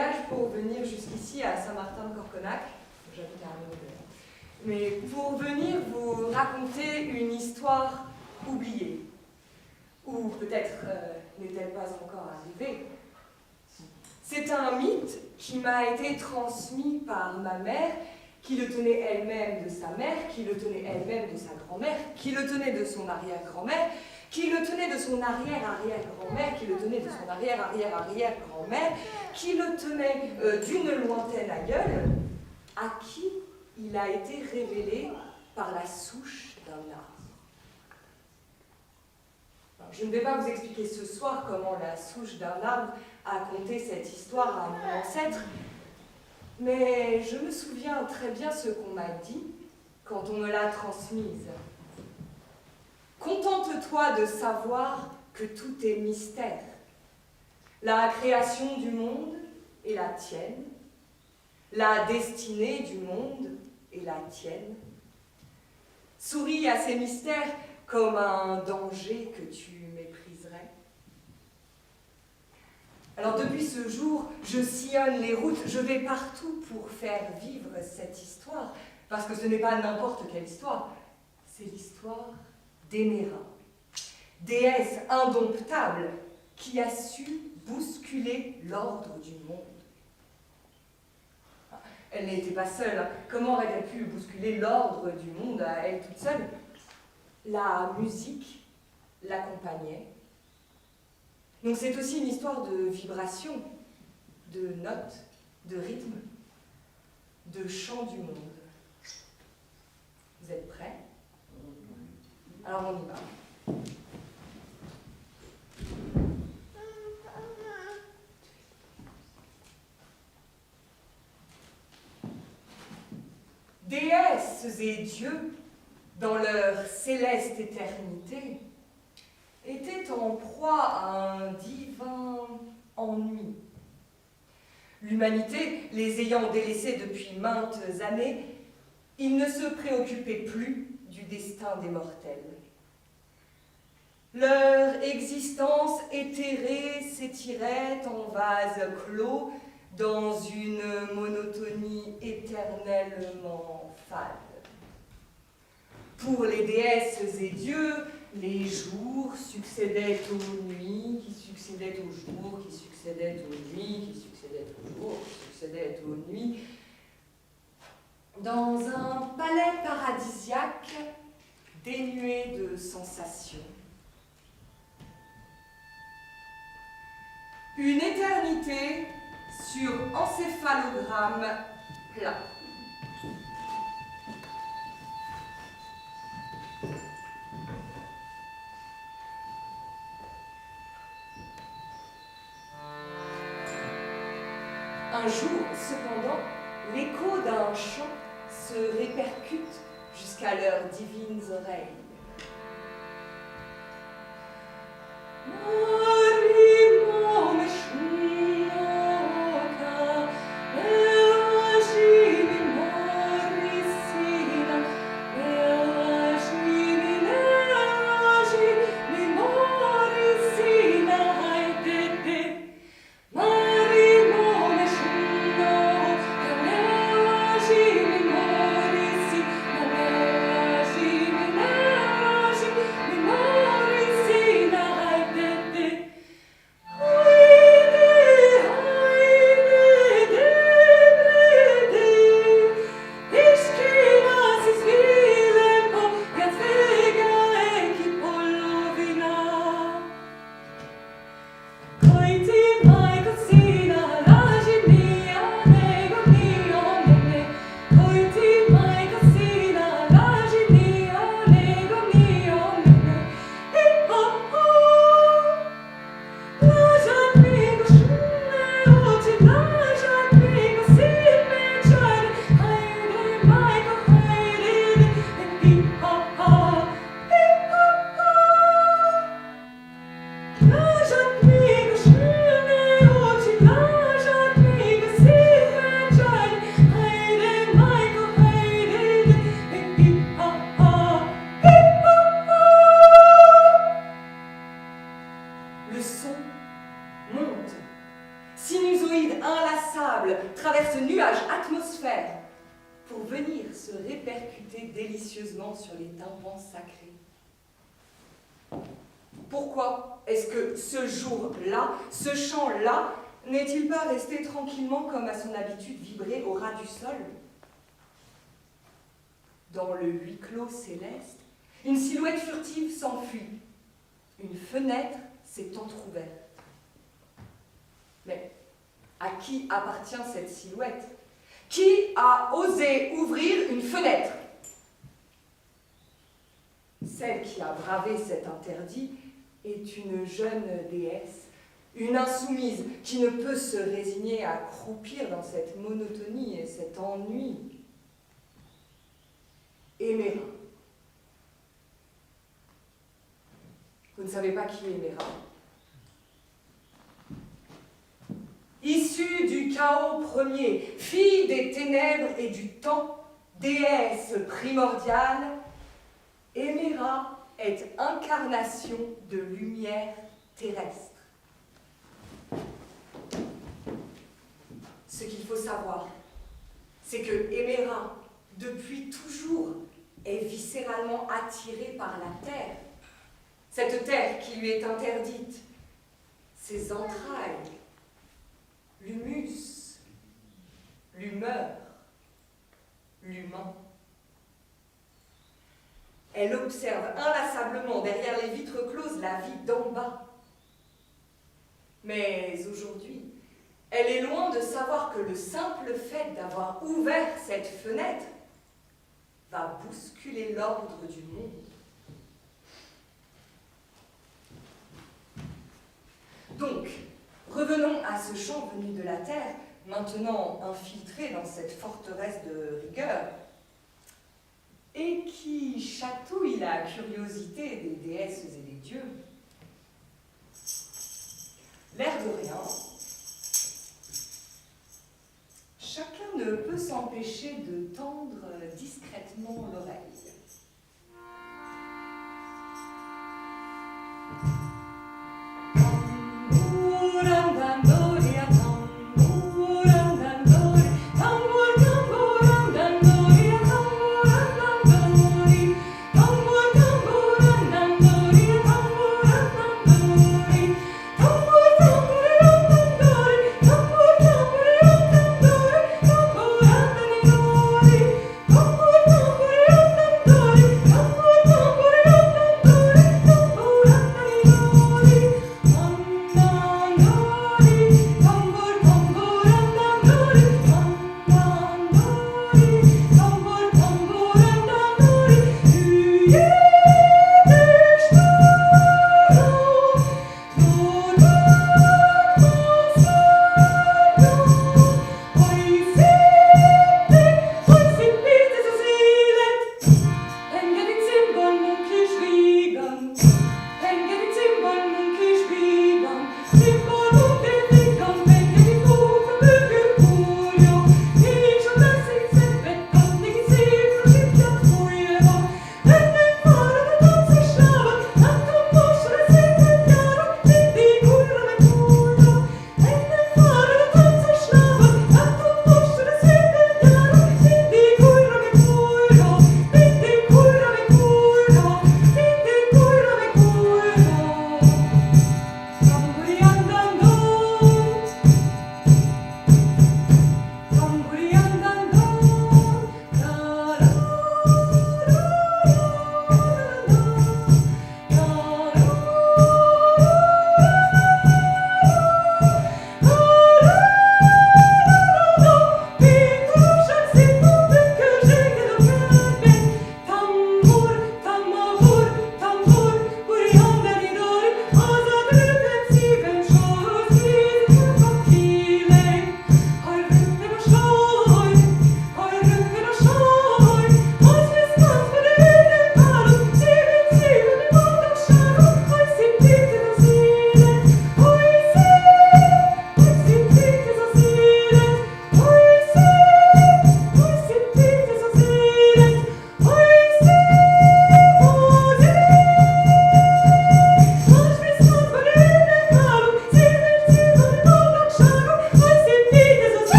voyage pour venir jusqu'ici à Saint-Martin-de-Corconac. J'habite à Arnaud. Mais pour venir vous raconter une histoire oubliée. Ou peut-être n'est-elle pas encore arrivée. C'est un mythe qui m'a été transmis par ma mère, qui le tenait elle-même de sa mère, qui le tenait elle-même de sa grand-mère, qui le tenait de son arrière-grand-mère, qui le tenait de son arrière-arrière-grand-mère, qui le tenait de son arrière-arrière-arrière-grand-mère, qui le tenait d'une lointaine aïeule, à qui il a été révélé par la souche d'un arbre. Alors, je ne vais pas vous expliquer ce soir comment la souche d'un arbre a conté cette histoire à mon ancêtre, mais je me souviens très bien ce qu'on m'a dit quand on me l'a transmise. Contente-toi de savoir que tout est mystère. La création du monde est la tienne, la destinée du monde est la tienne. Souris à ces mystères comme un danger que tu mépriserais. Alors depuis ce jour, je sillonne les routes, je vais partout pour faire vivre cette histoire, parce que ce n'est pas n'importe quelle histoire, c'est l'histoire d'Éméra, déesse indomptable qui a su bousculer l'ordre du monde. Elle n'était pas seule, hein. Comment aurait-elle pu bousculer l'ordre du monde à elle toute seule? La musique l'accompagnait. Donc c'est aussi une histoire de vibration, de notes, de rythme, de chant du monde. Vous êtes prêts? Alors on y va. Déesses et dieux, dans leur céleste éternité, étaient en proie à un divin ennui. L'humanité les ayant délaissés depuis maintes années, ils ne se préoccupaient plus du destin des mortels. Leur existence éthérée s'étirait en vase clos dans une monotonie éternellement fade. Pour les déesses et dieux, les jours succédaient aux nuits, qui succédaient aux jours, qui succédaient aux nuits, qui succédaient aux jours, qui succédaient aux nuits. Dans un palais paradisiaque dénué de sensations. Une éternité sur encéphalogramme plat. Un jour, cependant, l'écho d'un chant se répercute jusqu'à leurs divines oreilles. sable, traverse nuages, atmosphères, pour venir se répercuter délicieusement sur les tympans sacrés. Pourquoi est-ce que ce jour-là, ce chant-là, n'est-il pas resté tranquillement comme à son habitude vibrer au ras du sol? Dans le huis clos céleste, une silhouette furtive s'enfuit. Une fenêtre s'est entr'ouverte. Mais à qui appartient cette silhouette? Qui a osé ouvrir une fenêtre? Celle qui a bravé cet interdit est une jeune déesse, une insoumise qui ne peut se résigner à croupir dans cette monotonie et cet ennui. Héméra. Vous ne savez pas qui est Héméra? Issue du chaos premier, fille des ténèbres et du temps, déesse primordiale, Héméra est incarnation de lumière terrestre. Ce qu'il faut savoir, c'est que Héméra, depuis toujours, est viscéralement attirée par la terre. Cette terre qui lui est interdite, ses entrailles, l'humus, l'humeur, l'humain. Elle observe inlassablement derrière les vitres closes la vie d'en bas. Mais aujourd'hui, elle est loin de savoir que le simple fait d'avoir ouvert cette fenêtre va bousculer l'ordre du monde. Donc, revenons à ce chant venu de la terre, maintenant infiltré dans cette forteresse de rigueur, et qui chatouille la curiosité des déesses et des dieux. L'air de rien, chacun ne peut s'empêcher de tendre discrètement l'oreille.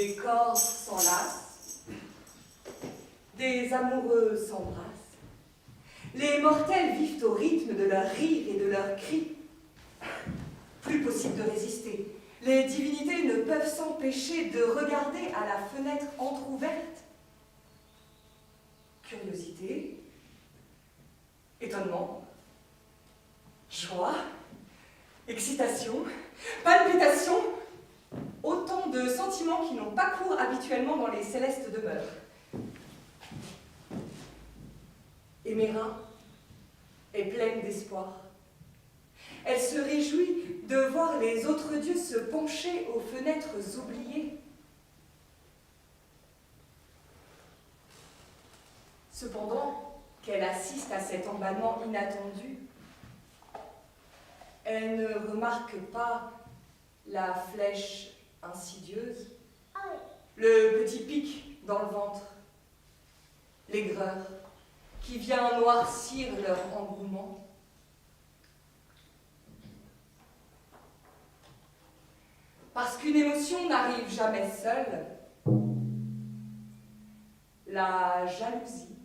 Des corps s'enlacent, des amoureux s'embrassent. Les mortels vivent au rythme de leurs rires et de leurs cris. Plus possible de résister. Les divinités ne peuvent s'empêcher de regarder à la fenêtre entr'ouverte. Curiosité, étonnement, joie, excitation, palpitation, autant de sentiments qui n'ont pas cours habituellement dans les célestes demeures. Éméra est pleine d'espoir. Elle se réjouit de voir les autres dieux se pencher aux fenêtres oubliées. Cependant qu'elle assiste à cet emballement inattendu, elle ne remarque pas la flèche insidieuse, le petit pic dans le ventre, l'aigreur qui vient noircir leur engouement. Parce qu'une émotion n'arrive jamais seule, la jalousie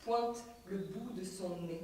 pointe le bout de son nez.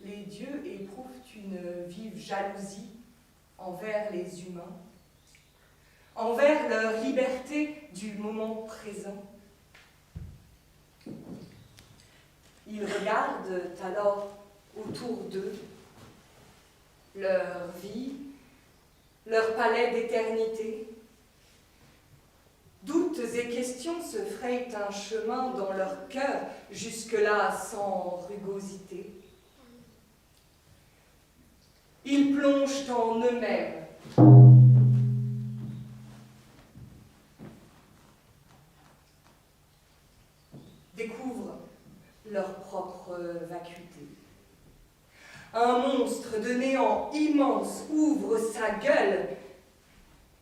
Les dieux éprouvent une vive jalousie envers les humains, envers leur liberté du moment présent. Ils regardent alors autour d'eux leur vie, leur palais d'éternité. Doutes et questions se frayent un chemin dans leur cœur, jusque-là sans rugosité. Ils plongent en eux-mêmes. Découvrent leur propre vacuité. Un monstre de néant immense ouvre sa gueule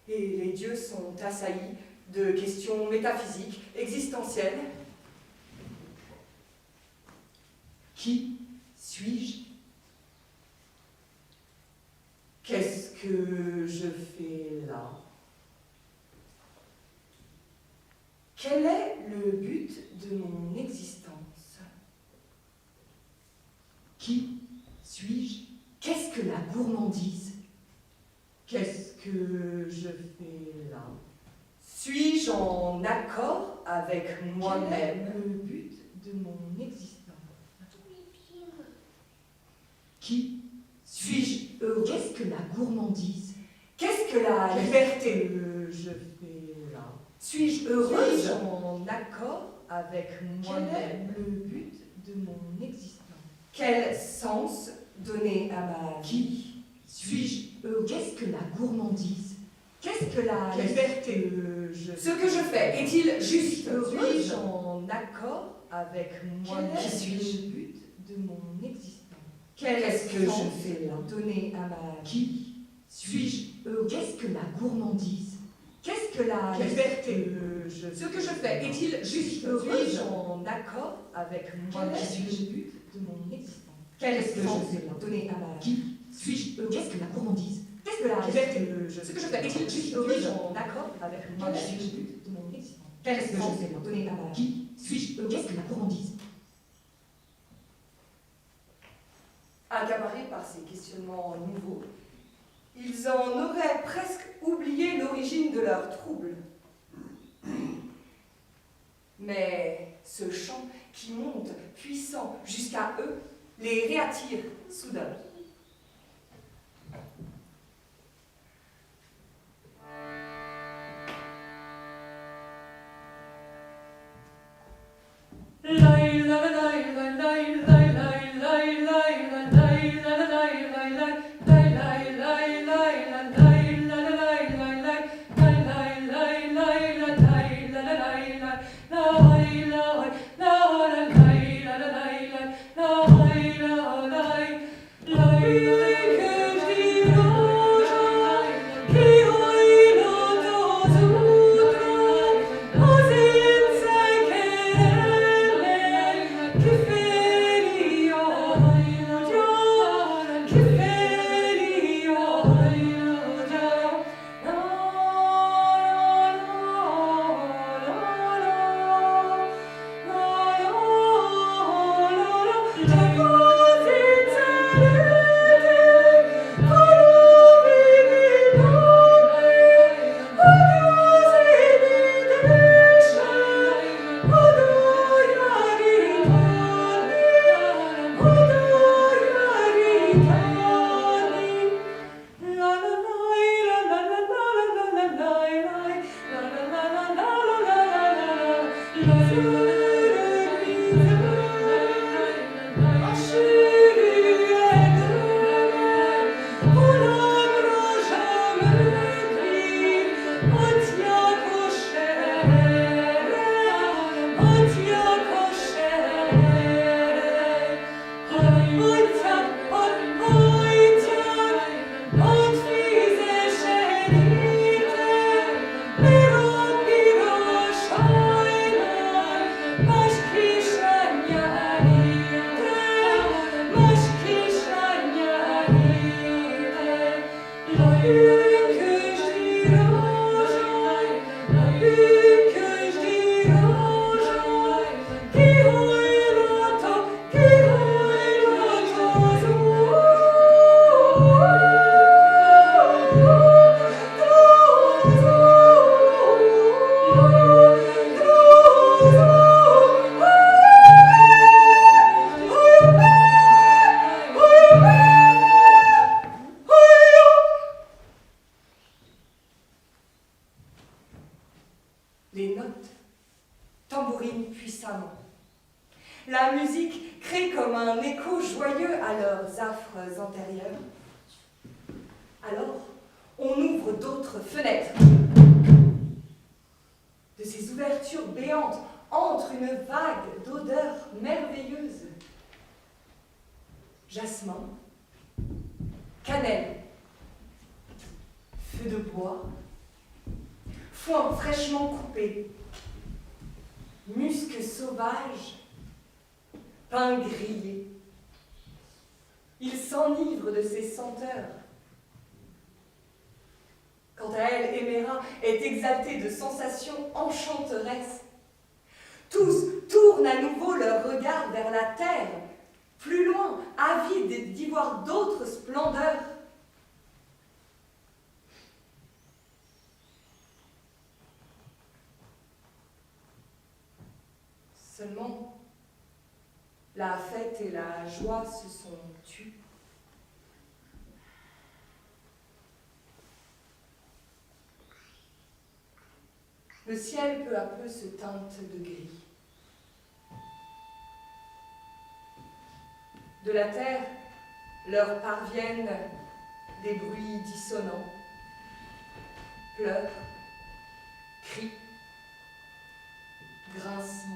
et les dieux sont assaillis de questions métaphysiques, existentielles. Qui suis-je? Qu'est-ce que je fais là? Quel est le but de mon existence? Qui suis-je? Qu'est-ce que la gourmandise? Qu'est-ce que je fais là? Suis-je en accord avec moi-même? Quel est le but de mon existence? Qui suis-je heureux? Qu'est-ce que la gourmandise? Qu'est-ce que la liberté? Que je fais là? Suis-je heureuse? Suis-je en accord avec moi-même? Quel est le but de mon existence? Quel sens donner à ma vie? Suis-je heureux? Qu'est-ce que la gourmandise? Qu'est-ce que la liberté? Ce que je fais, est-il juste? Suis-je en accord avec moi-même? Quel est le but de mon existence? Qu'est-ce que je fais là? Donner à ma vie? Suis-je Qu'est-ce que la gourmandise? Qu'est-ce que la liberté? Ce que je fais est-il juste? Suis-je en accord avec moi? Quel est le but de mon existence? Qu'est-ce que sens je fais? donner à ma... Qui suis-je? Qu'est-ce que la gourmandise? Qu'est-ce que la Liberté? Ce que je fais est-il juste? Suis-je en accord avec moi? Quel est le but de mon existence? Qu'est-ce que je fais? Donner à ma... Qui suis-je? Qu'est-ce que la gourmandise? Accaparés par ces questionnements nouveaux, ils en auraient presque oublié l'origine de leurs troubles. Mais ce chant qui monte, puissant, jusqu'à eux, les réattire soudain. Les notes tambourinent puissamment. La musique crée comme un écho joyeux à leurs affres antérieures. Alors, on ouvre d'autres fenêtres. De ces ouvertures béantes entre une vague d'odeurs merveilleuses. Jasmin, cannelle, feu de bois, foin fraîchement coupé, musc sauvage, pain grillé. Il s'enivre de ces senteurs. Quant à elle, Éméra est exaltée de sensations enchanteresses. Tous tournent à nouveau leur regard vers la terre, plus loin, avides d'y voir d'autres splendeurs. Seulement, la fête et la joie se sont tues. Le ciel peu à peu se teinte de gris. De la terre leur parviennent des bruits dissonants, pleurs, cris, grincements.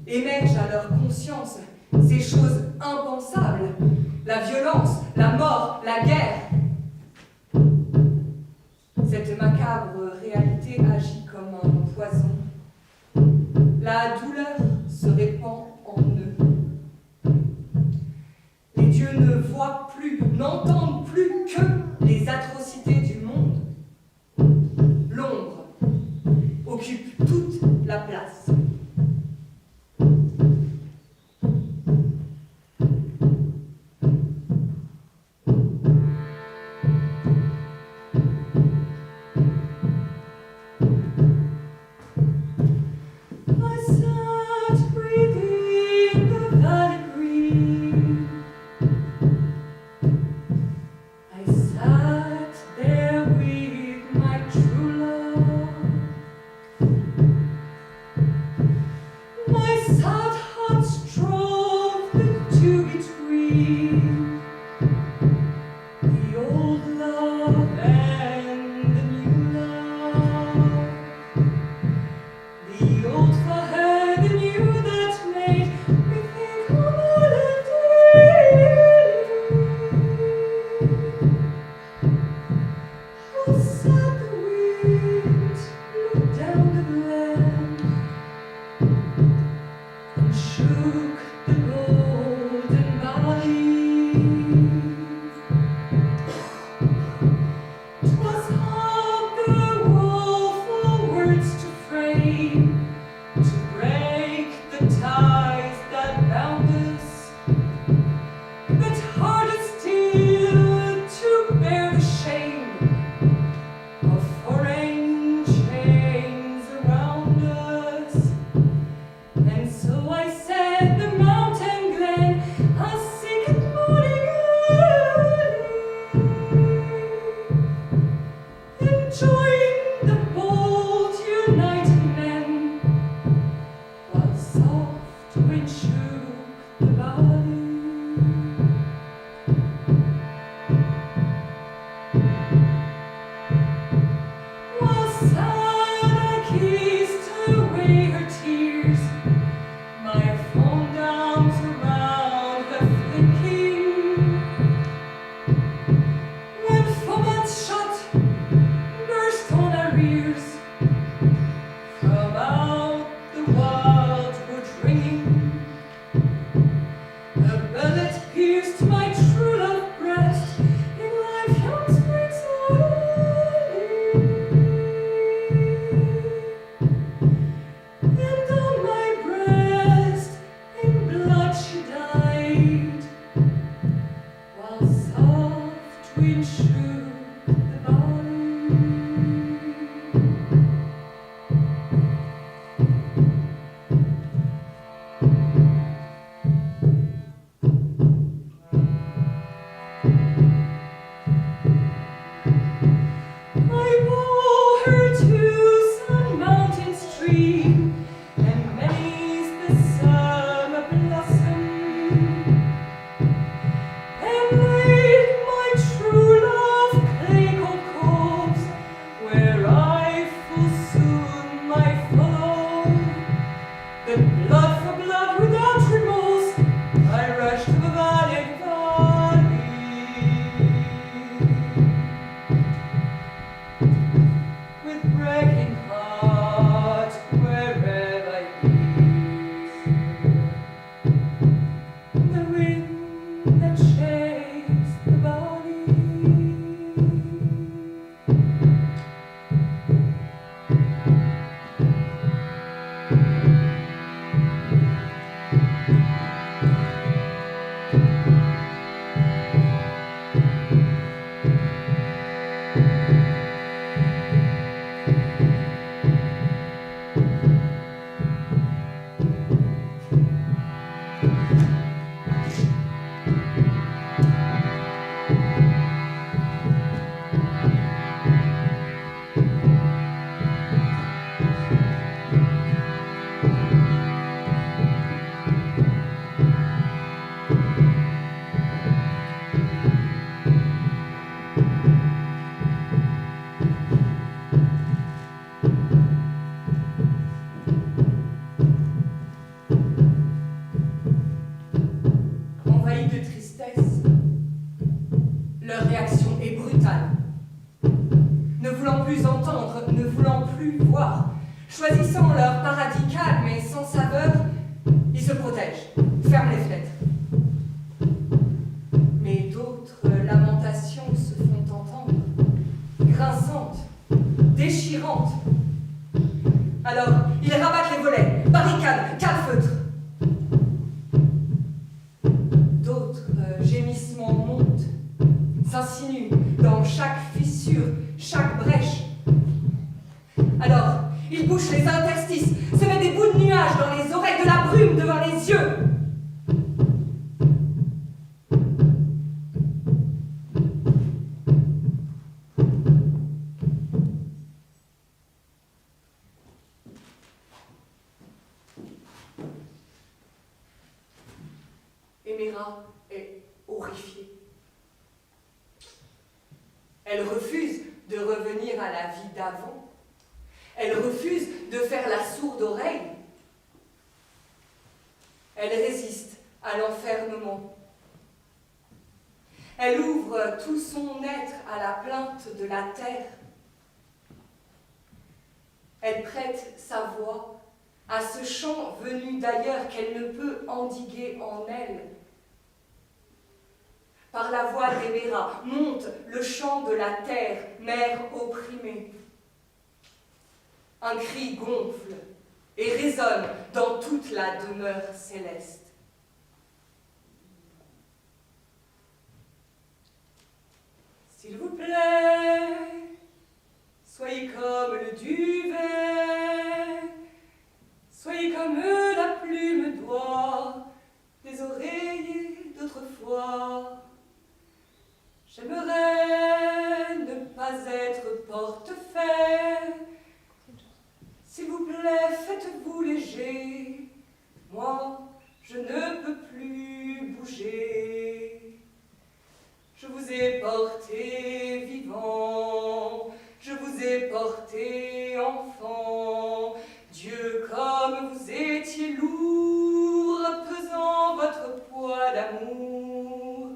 émergent à leur conscience ces choses impensables, la violence, la mort, la guerre. Cette macabre réalité agit comme un poison. La douleur se répand en eux. Les dieux ne voient plus, n'entendent plus que les atrocités du monde. L'ombre occupe toute la place. chaque fissure, chaque brèche. Alors, il bouche les interstices, se met des bouts de nuages dans les oreilles, de la brume devant les yeux. Éméra est horrifiée. Elle refuse de revenir à la vie d'avant. Elle refuse de faire la sourde oreille. Elle résiste à l'enfermement. Elle ouvre tout son être à la plainte de la terre. Elle prête sa voix à ce chant venu d'ailleurs qu'elle ne peut endiguer en elle. Par la voix d'Éméra monte le chant de la terre, mère opprimée. Un cri gonfle et résonne dans toute la demeure céleste. S'il vous plaît, soyez comme le duvet, soyez comme la plume d'oie des oreillers d'autrefois. J'aimerais ne pas être portefaix. S'il vous plaît, faites-vous léger. Moi, je ne peux plus bouger. Je vous ai porté vivant, je vous ai porté enfant. Dieu, comme vous étiez lourd, pesant votre poids d'amour.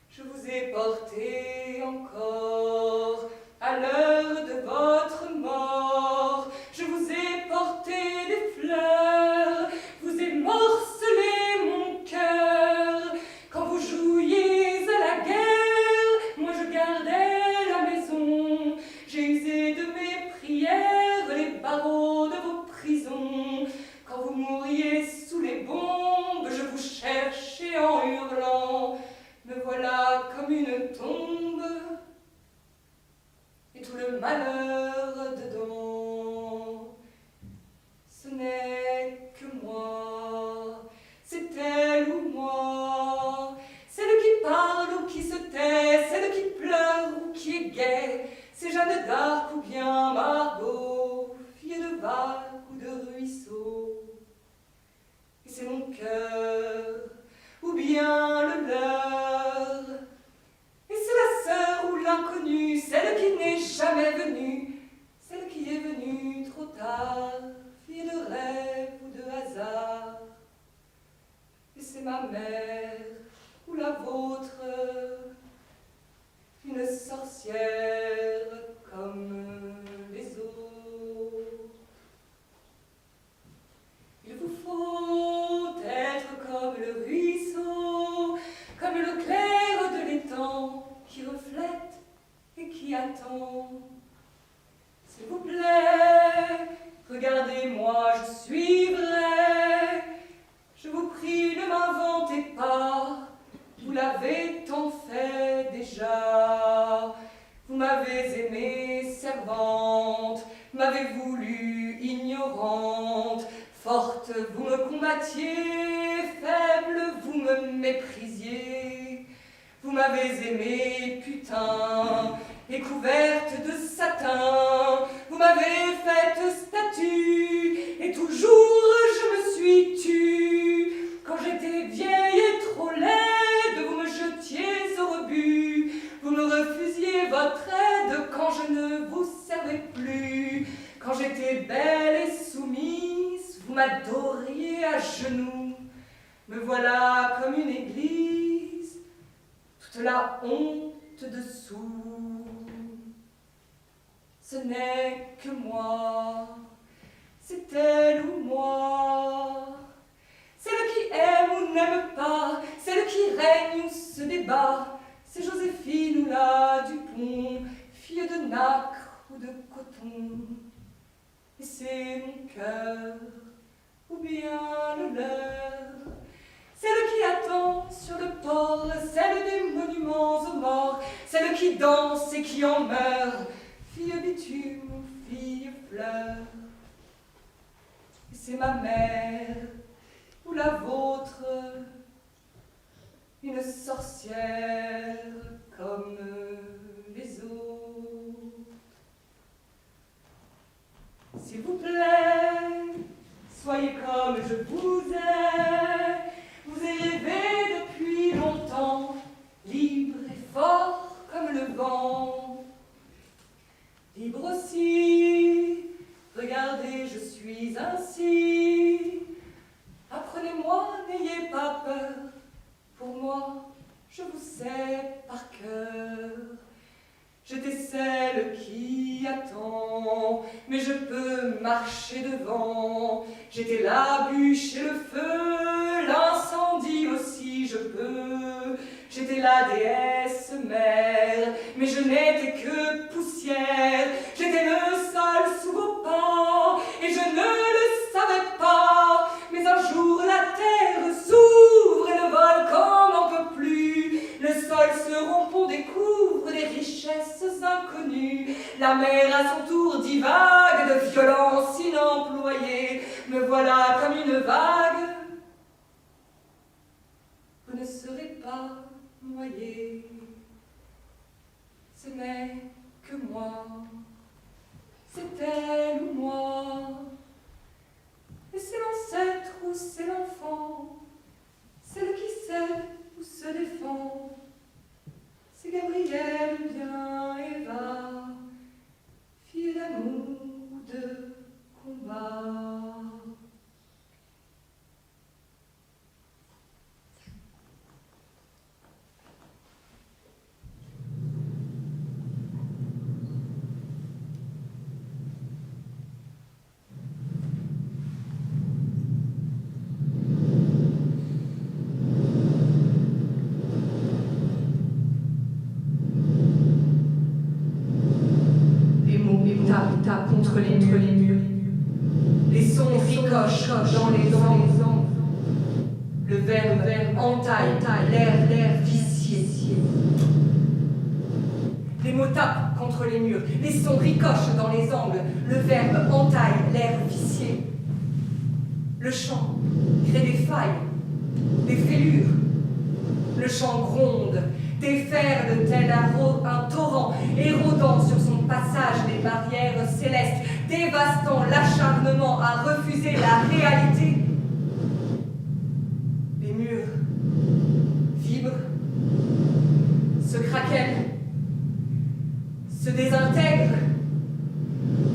Je vous ai porté encore à l'heure de votre mort. Je vous ai porté des fleurs, vous émorcelez mon cœur. Quand vous jouiez à la guerre, moi je gardais la maison. J'ai usé de mes prières les barreaux de vos prisons. Quand vous mouriez sous les bombes, je vous cherchais en hurlant. Me voilà comme une tombe, et tout le malheur dedans. Ce n'est que moi, c'est elle ou moi, celle qui parle ou qui se tait, celle qui pleure ou qui est gaie, c'est Jeanne d'Arc ou bien Margot, fille de vague ou de ruisseau. Et c'est mon cœur, ou bien le leur, et c'est la sœur ou l'inconnue, celle qui n'est jamais venue, celle qui est venue trop tard, fille de rêve ou de hasard. Et c'est ma mère ou la vôtre, une sorcière comme les autres. Il vous faut être comme le ruisseau, comme le clair de l'étang qui reflète et qui attend. S'il vous plaît, regardez-moi, je suis vrai. Je vous prie, ne m'inventez pas, vous l'avez tant fait déjà. Vous m'avez aimée servante, m'avez voulu ignorante. Forte, vous me combattiez, faible, vous me méprisiez. Vous m'avez aimée, putain, et couverte de satin. Vous m'avez faite statue, et toujours je me suis tue. Quand j'étais vieille et trop laide, vous me jetiez au rebut. Vous me refusiez votre aide quand je ne vous servais plus. Quand j'étais belle et soumise, vous m'adoriez à genoux. Me voilà comme une église, toute la honte dessous. Ce n'est que moi, c'est elle ou moi. Celle qui aime ou n'aime pas, celle qui règne ou se débat. C'est Joséphine ou la Dupont, fille de nacre ou de coton. Et c'est mon cœur, ou bien le leur, celle qui attend sur le port, celle des monuments aux morts, celle qui qui danse et qui en meurt, fille bitume ou fille fleur. Et c'est ma mère ou la vôtre, une sorcière comme les autres. S'il vous plaît, soyez comme je vous ai. Vous ai rêvé depuis longtemps, libre et fort comme le vent. Libre aussi, regardez, je suis ainsi. Apprenez-moi, n'ayez pas peur. Pour moi, je vous sais par cœur. J'étais celle qui attend, mais je peux marcher devant. J'étais la bûche et le feu, l'incendie aussi je peux. J'étais la déesse mère, mais je n'étais que poussière. J'étais le sol sous vos pas, et je ne le savais pas. Mais un jour la terre s'ouvre et le volcan n'en peut plus. Le sol se rompt, on découvre des richesses inconnues. La mer à son tour divague de violence inemployée. Me voilà comme une vague. Vous ne serez pas noyé. Ce n'est que moi. C'est elle ou moi. Et c'est l'ancêtre ou c'est l'enfant. Celle qui sait ou se défend. C'est Gabrielle ou bien Eva, fille d'amour ou de combat. Tape contre les murs. Les sons ricochent dans les angles. Le verbe entaille l'air vicié. Les mots tapent contre les murs, les sons ricochent dans les angles. Le verbe entaille l'air vicié. Le chant crée des failles, des fêlures. Le chant gronde, déferle tel un torrent, érodant sur son passage des barrières célestes, dévastant l'acharnement à refuser la réalité. Les murs vibrent, se craquellent, se désintègrent,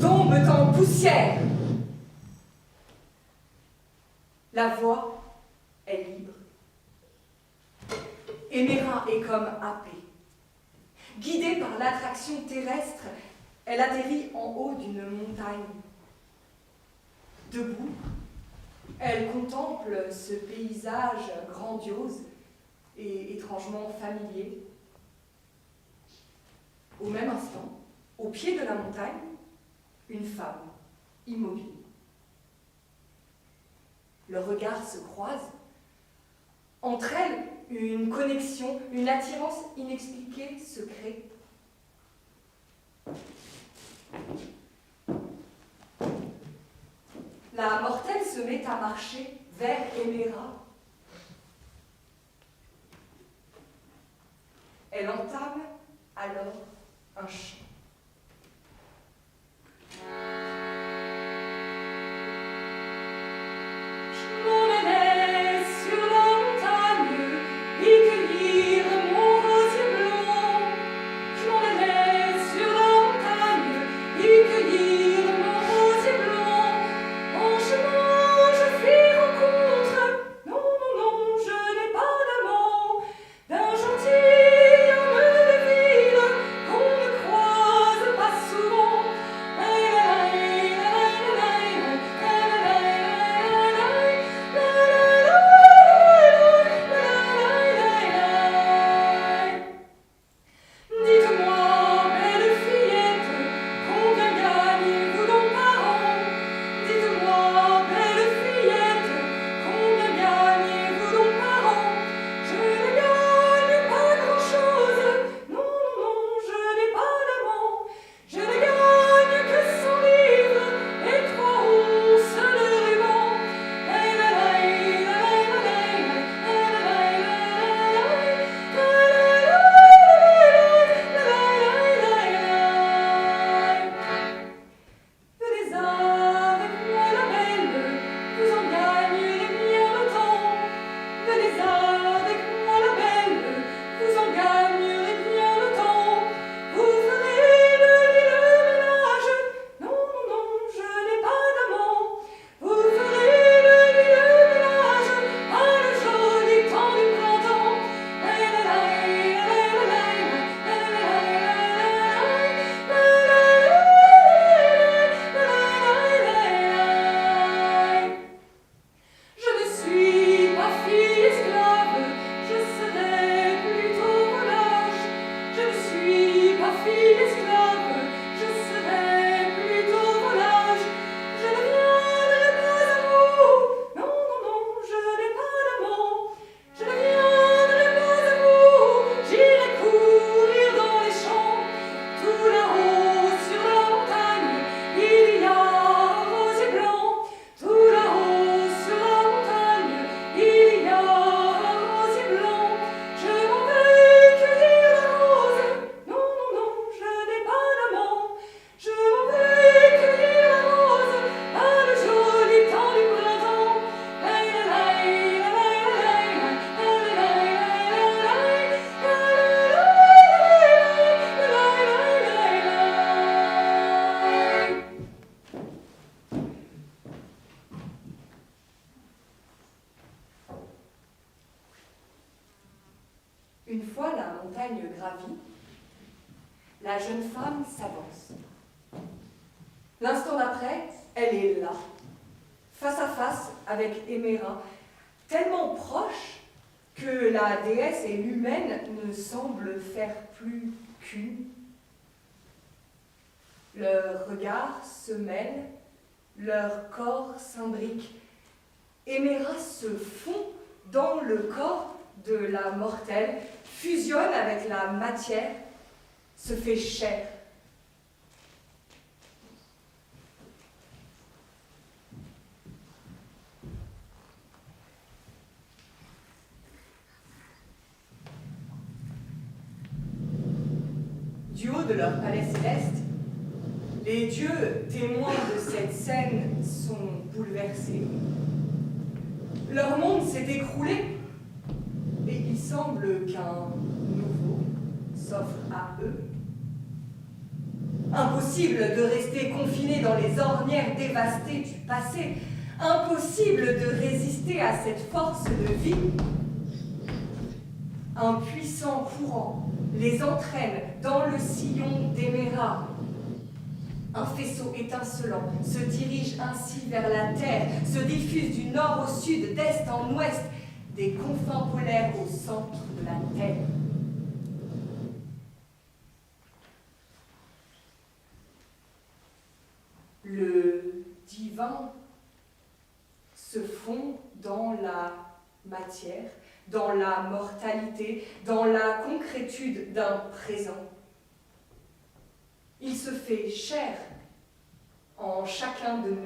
tombent en poussière. La voix est libre. Éméra est comme happée. Guidée par l'attraction terrestre, elle atterrit en haut d'une montagne. Debout, elle contemple ce paysage grandiose et étrangement familier. Au même instant, au pied de la montagne, une femme immobile. Leurs regards se croisent. Entre elles, une connexion, une attirance inexpliquée se crée. La mortelle se met à marcher vers Éméra. Elle entame alors un chant. Une fois la montagne gravie, la jeune femme s'avance. L'instant d'après, elle est là, face à face avec Héméra, tellement proche que la déesse et l'humaine ne semblent faire plus qu'une. Leurs regards se mêlent, leurs corps s'imbriquent. Héméra se fond dans le corps de la mortelle, fusionne avec la matière, se fait chair. Du haut de leur palais céleste, les dieux témoins de cette scène sont bouleversés. Leur monde s'est écroulé et il semble qu'un nouveau s'offre à eux. Impossible de rester confiné dans les ornières dévastées du passé, impossible de résister à cette force de vie. Un puissant courant les entraîne dans le sillon d'Héméra. Un faisceau étincelant se dirige ainsi vers la Terre, se diffuse du nord au sud, d'est en ouest, des confins polaires au centre de la Terre. Le divin se fond dans la matière, dans la mortalité, dans la concrétude d'un présent. Il se fait chair en chacun de nous.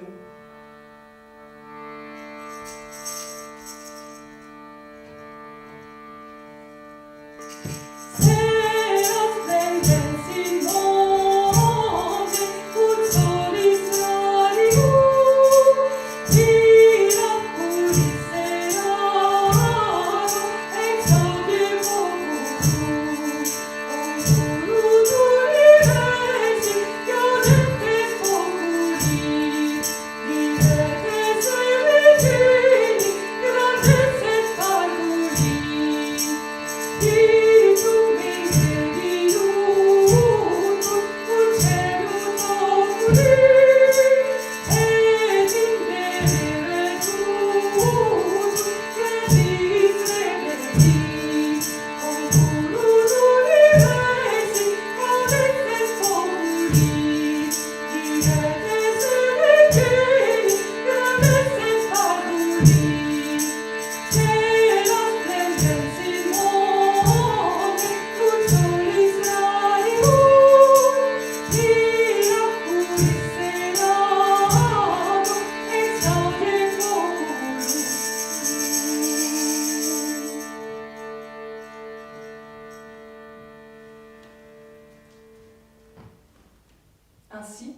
Ainsi,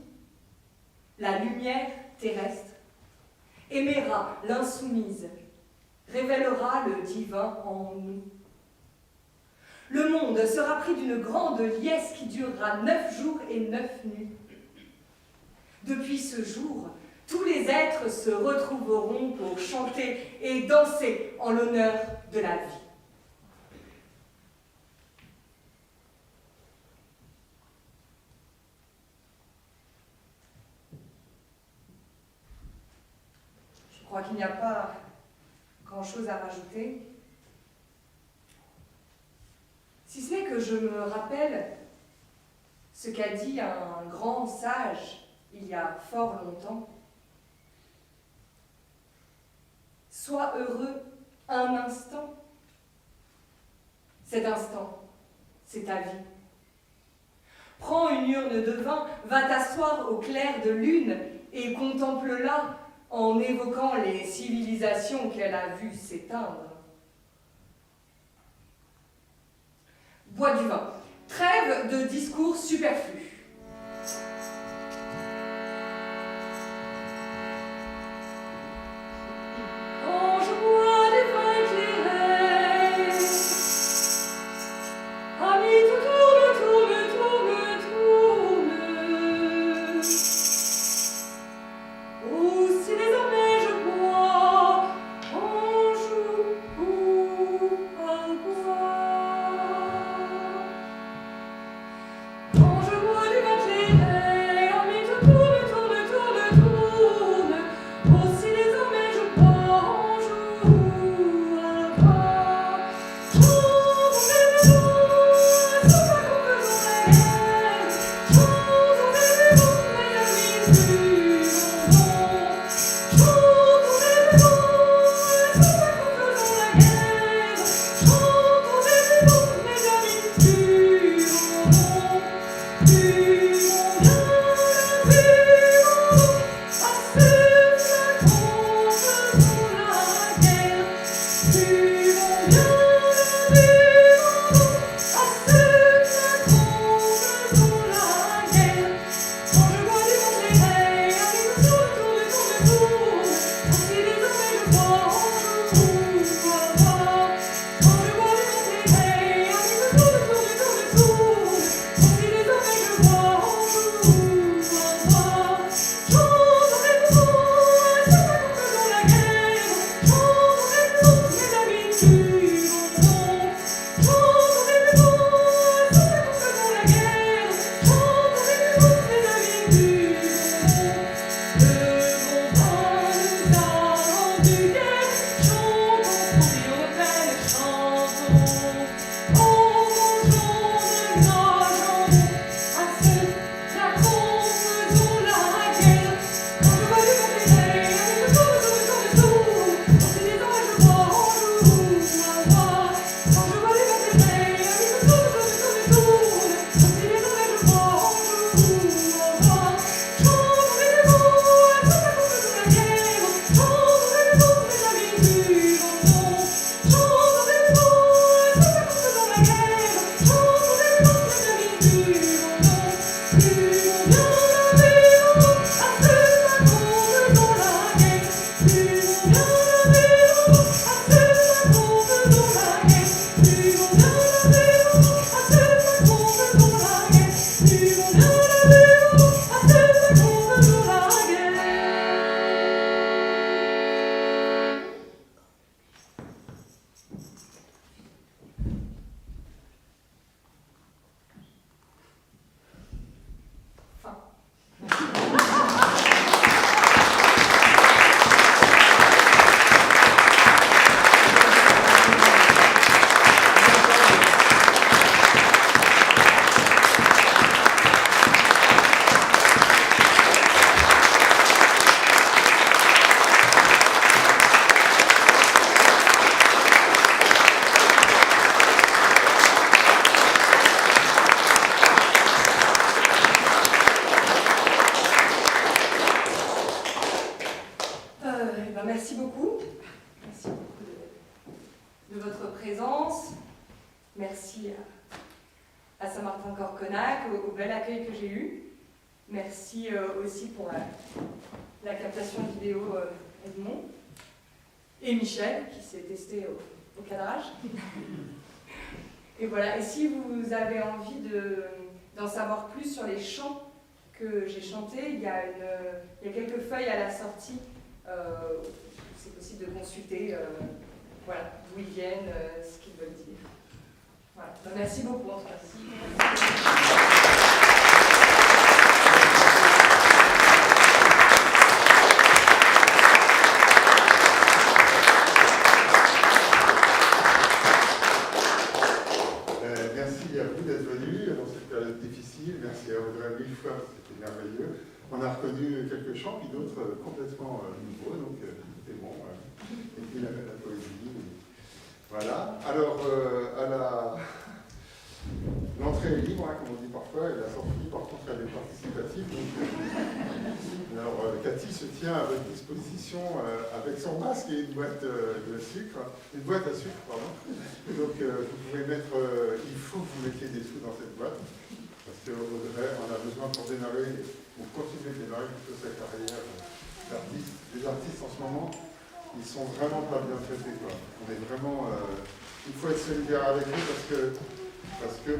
la lumière terrestre, Héméra l'insoumise, révélera le divin en nous. Le monde sera pris d'une grande liesse qui durera 9 jours et 9 nuits. Depuis ce jour, tous les êtres se retrouveront pour chanter et danser en l'honneur de la vie. Je crois qu'il n'y a pas grand-chose à rajouter, si ce n'est que je me rappelle ce qu'a dit un grand sage il y a fort longtemps. Sois heureux un instant. Cet instant, c'est ta vie. Prends une urne de vin, va t'asseoir au clair de lune et contemple-la en évoquant les civilisations qu'elle a vues s'éteindre. Bois du vin. Trêve de discours superflus. Quand je bois des vins éclairés, amis, tout tourne, tourne, tourne, tourne. Oh, si désormais je bois, on joue à boire. Merci beaucoup. Merci beaucoup de votre présence. Merci à Saint-Martin-de-Corconac, au bel accueil que j'ai eu. Merci aussi pour la captation vidéo Edmond. Et Michel, qui s'est testé au cadrage. Et voilà, et si vous avez envie d'en savoir plus sur les chants que j'ai chantés, il y a quelques feuilles à la sortie. C'est possible de consulter voilà, d'où ils viennent, ce qu'ils veulent dire. Voilà. Donc, merci beaucoup en tout cas. Merci à vous d'être venus dans cette période difficile. Merci à Audrey mille fois, c'était merveilleux. On a reconnu quelques chants, puis d'autres complètement nouveaux, donc c'était bon. Et puis la poésie. Voilà. Alors, l'entrée est libre, hein, comme on dit parfois, et la sortie, par contre, elle est participative. Donc, alors, Cathy se tient à votre disposition avec son masque et une boîte de sucre, une boîte à sucre, pardon. Donc, vous pouvez mettre, il faut que vous mettiez des sous dans cette boîte, parce qu'on a besoin pour démarrer, pour continuer de démarrer plutôt sa carrière d'artiste. Les artistes en ce moment, ils sont vraiment pas bien traités, quoi. On est vraiment, il faut être solidaire avec eux parce que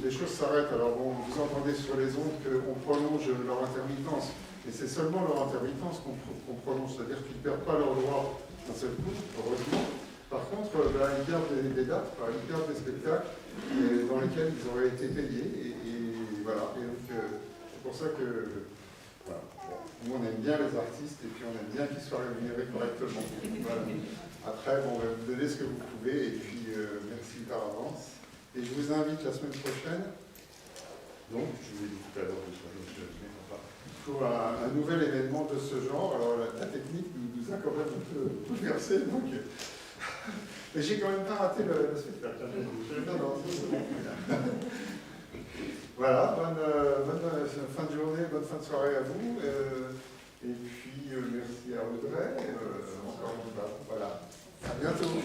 les choses s'arrêtent. Alors bon, vous entendez sur les ondes qu'on prolonge leur intermittence, mais c'est seulement leur intermittence qu'on prolonge, c'est-à-dire qu'ils ne perdent pas leurs droits d'un seul coup, heureusement. Par contre, ils perdent des dates, ils perdent des spectacles dans lesquels ils auraient été payés, et voilà. Et donc, c'est pour ça que voilà. Bon, nous, on aime bien les artistes, et puis on aime bien qu'ils soient rémunérés correctement. Voilà. Après, bon, on va vous donner ce que vous pouvez, et puis merci par avance. Et je vous invite la semaine prochaine, donc, je vous l'ai dit tout à l'heure, pour un nouvel événement de ce genre. Alors, la technique nous a quand même un peu bouleversé, donc... Mais j'ai quand même pas raté le spectacle. Voilà, bonne fin de journée, bonne fin de soirée à vous. Et puis, merci à Audrey. Encore une fois, voilà. À bientôt.